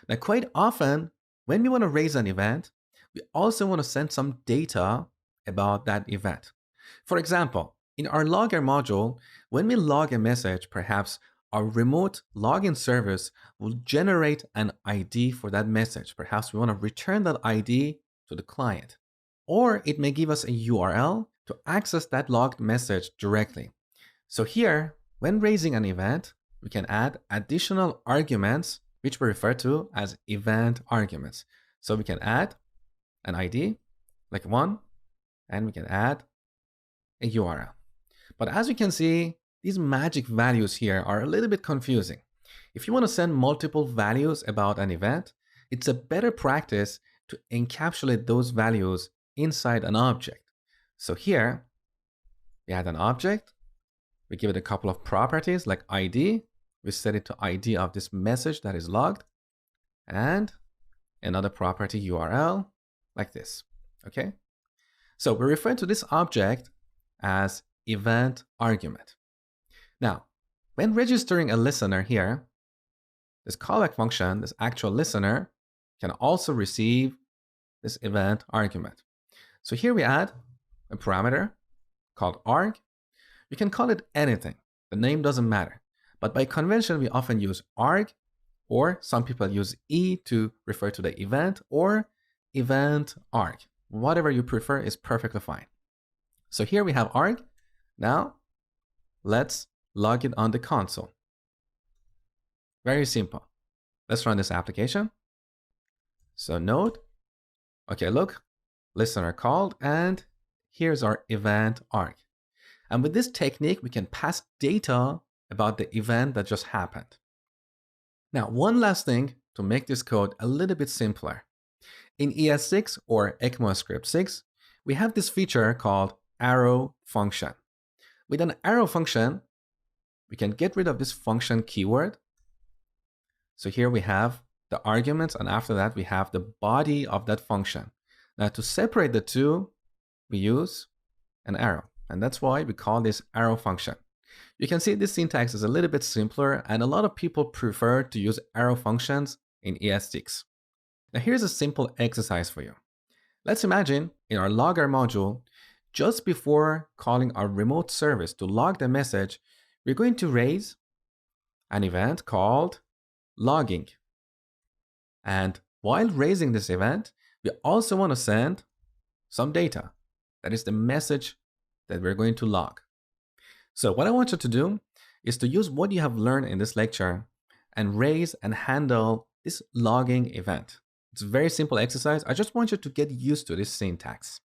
Now, quite often, when we want to raise an event, we also want to send some data about that event. For example, in our logger module, when we log a message, perhaps our remote login service will generate an ID for that message. Perhaps we want to return that ID to the client. Or it may give us a URL to access that logged message directly. So here, when raising an event, we can add additional arguments, which we refer to as event arguments. So we can add an ID, like one, and we can add a URL. But as you can see, these magic values here are a little bit confusing. If you want to send multiple values about an event, it's a better practice to encapsulate those values inside an object. So here, we add an object, we give it a couple of properties like ID, we set it to ID of this message that is logged, and another property URL like this, okay? So we refer to this object as event argument. Now, when registering a listener here, this callback function, this actual listener, can also receive this event argument. So here we add a parameter called arg. You can call it anything. The name doesn't matter. But by convention, we often use arg, or some people use e to refer to the event, or event arg. Whatever you prefer is perfectly fine. So here we have arg. Now, let's log it on the console. Very simple. Let's run this application. So node, okay, look, listener called, and here's our event arg. And with this technique, we can pass data about the event that just happened. Now, one last thing to make this code a little bit simpler. In ES6 or ECMAScript 6, we have this feature called arrow function. With an arrow function, we can get rid of this function keyword. So here we have the arguments, and after that, we have the body of that function. Now, to separate the two, we use an arrow, and that's why we call this arrow function. You can see this syntax is a little bit simpler, and a lot of people prefer to use arrow functions in ES6. Now, here's a simple exercise for you. Let's imagine in our logger module, just before calling our remote service to log the message, we're going to raise an event called logging. And while raising this event, we also want to send some data. That is the message that we're going to log. So what I want you to do is to use what you have learned in this lecture and raise and handle this logging event. It's a very simple exercise. I just want you to get used to this syntax.